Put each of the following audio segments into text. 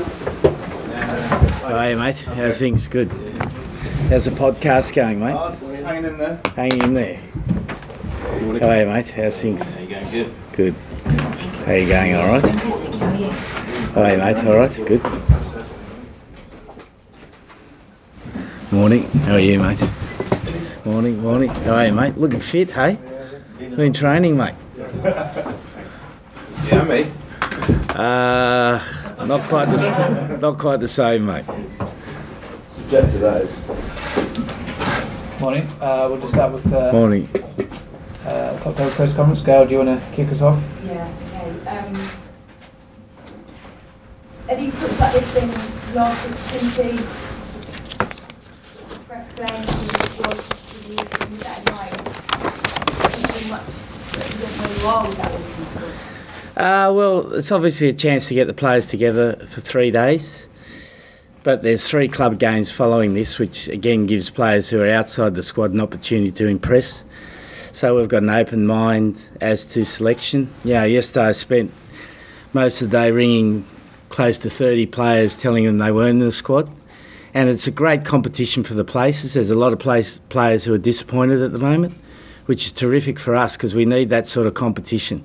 How are you, mate? How's things? Good. How's the podcast going, mate? Hanging in there. Hanging in there. How are you, mate? How's things? How you going? Good. Good. How are you going? All right? How are you, mate? All right? Good. Morning. How are you, mate? Morning, morning. How are you, mate? Looking fit, hey? Been training, mate? Yeah, me. Not quite the same, mate. Subject to those. Morning. We'll just start with Morning. top table press conference. Gail, do you want to kick us off? Yeah, okay. Eddie talked about this thing last week, Cincy, press claims, was that in mind. Pretty much, you don't know who are with that with Well, it's obviously a chance to get the players together for 3 days. But there's 3 club games following this, which again gives players who are outside the squad an opportunity to impress. So we've got an open mind as to selection. Yeah, yesterday I spent most of the day ringing close to 30 players telling them they weren't in the squad. And it's a great competition for the places. There's a lot of players who are disappointed at the moment, which is terrific for us because we need that sort of competition.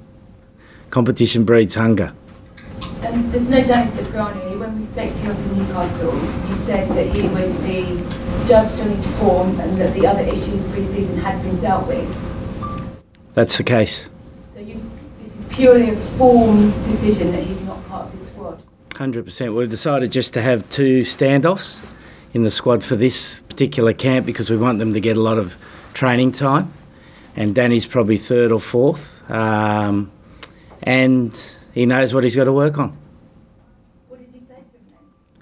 Competition breeds hunger. There's no Danny Cipriani. When we spoke to you up in Newcastle, you said that he would be judged on his form and that the other issues pre-season had been dealt with. That's the case. So this is purely a form decision that he's not part of the squad? 100%. We've decided just to have 2 standoffs in the squad for this particular camp because we want them to get a lot of training time. And Danny's probably 3rd or 4th. And he knows what he's got to work on. What did you say to him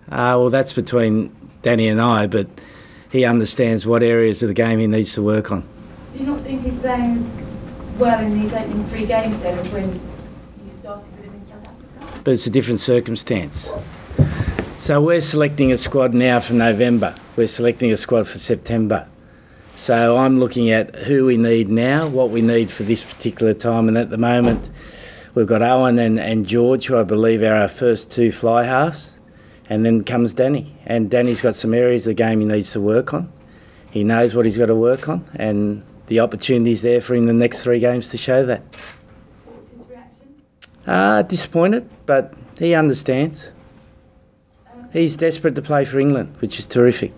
then? Well, that's between Danny and I, but he understands what areas of the game he needs to work on. Do you not think he's playing as well in these opening 3 games then as when you started with him in South Africa? But it's a different circumstance. So we're selecting a squad now for November. We're selecting a squad for September. So I'm looking at who we need now, what we need for this particular time, and at the moment we've got Owen and George, who I believe are our first 2 fly halves, and then comes Danny. And Danny's got some areas of the game he needs to work on. He knows what he's got to work on, and the opportunity's there for him the next 3 games to show that. What was his reaction? Disappointed, but he understands. He's desperate to play for England, which is terrific.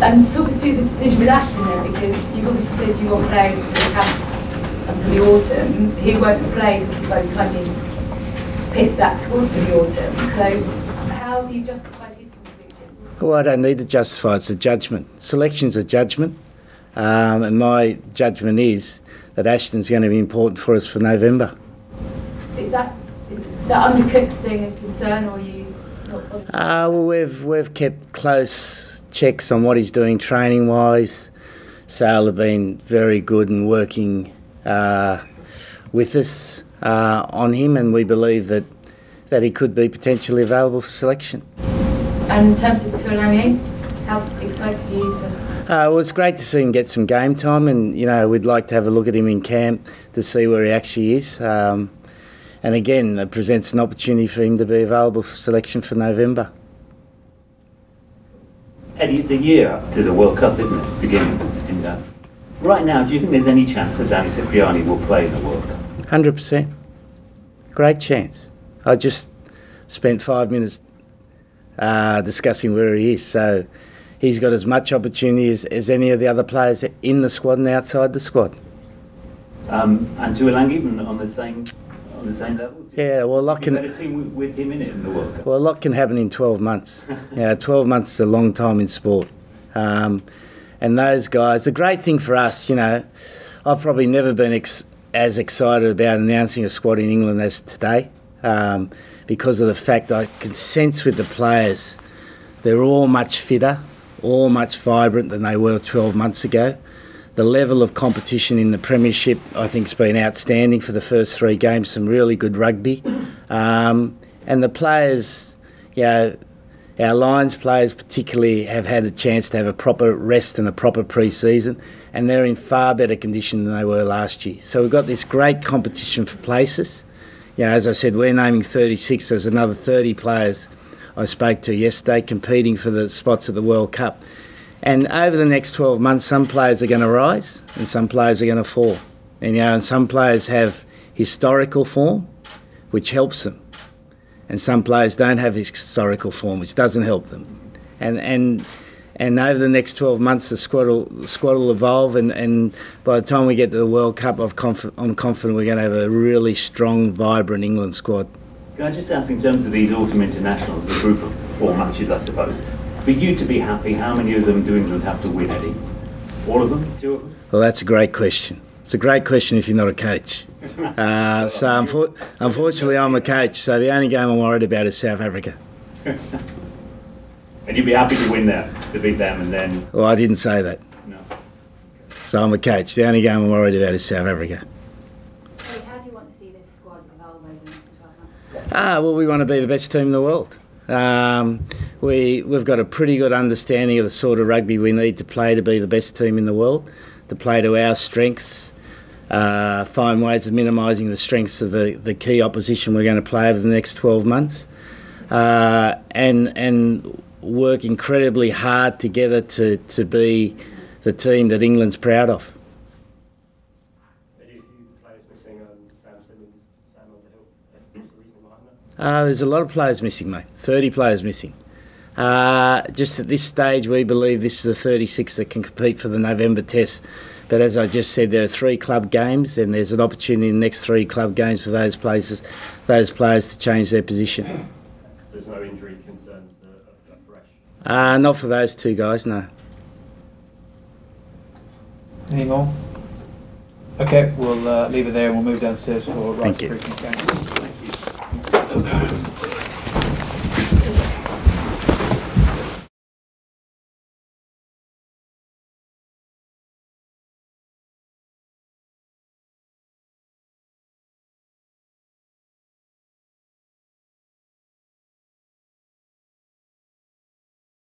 And talk us through the decision with Ashton then, because you've obviously said you want players for the camp and for the autumn. He won't play obviously by the time you pick that squad for the autumn. So how have you justified his conclusion? Well, I don't need to justify. It's a judgment. Selection's a judgment, and my judgment is that Ashton's going to be important for us for November. Is that undercooked thing a concern, or are you not bothered? Well, we've kept close checks on what he's doing training wise. Sale have been very good and working with us on him, and we believe that he could be potentially available for selection. And in terms of Tuilagi, how excited are you to? Well, it's great to see him get some game time, and we'd like to have a look at him in camp to see where he actually is. And again, it presents an opportunity for him to be available for selection for November. Eddie, it's a year up to the World Cup, isn't it? Beginning. Right now, do you think there's any chance that Danny Cipriani will play in the World Cup? 100%. Great chance. I just spent 5 minutes discussing where he is, so he's got as much opportunity as any of the other players in the squad and outside the squad. And Tuilagi on the same level? Yeah, well, a lot can. Better team with him in it in the World Cup. Well, a lot can happen in 12 months. 12 months is a long time in sport. And those guys, the great thing for us, I've probably never been as excited about announcing a squad in England as today, because of the fact I can sense with the players, they're all much fitter, all much vibrant than they were 12 months ago. The level of competition in the Premiership, I think, has been outstanding for the first 3 games, some really good rugby. And the players, our Lions players particularly have had a chance to have a proper rest and a proper pre-season, and they're in far better condition than they were last year. So we've got this great competition for places. as I said, we're naming 36. There's another 30 players I spoke to yesterday competing for the spots at the World Cup. And over the next 12 months, some players are going to rise and some players are going to fall. And some players have historical form, which helps them. And some players don't have historical form, which doesn't help them. And over the next 12 months, the squad will evolve. And by the time we get to the World Cup, I'm confident we're going to have a really strong, vibrant England squad. Can I just ask, in terms of these autumn internationals, the group of 4 matches, I suppose, for you to be happy, how many of them do England have to win, Eddie? All of them? 2 of them? Well, that's a great question. It's a great question if you're not a coach. So unfortunately, I'm a coach, so the only game I'm worried about is South Africa. And you'd be happy to win there, to beat them, and then... Well, I didn't say that. No. So I'm a coach. The only game I'm worried about is South Africa. How do you want to see this squad evolve over the next 12 months? Well, we want to be the best team in the world. We've got a pretty good understanding of the sort of rugby we need to play to be the best team in the world, to play to our strengths, find ways of minimising the strengths of the key opposition we're going to play over the next 12 months, and work incredibly hard together to be the team that England's proud of. There's a lot of players missing, mate. 30 players missing. Just at this stage, we believe this is the 36 that can compete for the November Test. But as I just said, there are 3 club games, and there's an opportunity in the next 3 club games for those players to change their position. So there's no injury concerns that are fresh? Not for those 2 guys, no. Any more? Okay, we'll leave it there and we'll move downstairs for rights Thank you. briefing. Thanks.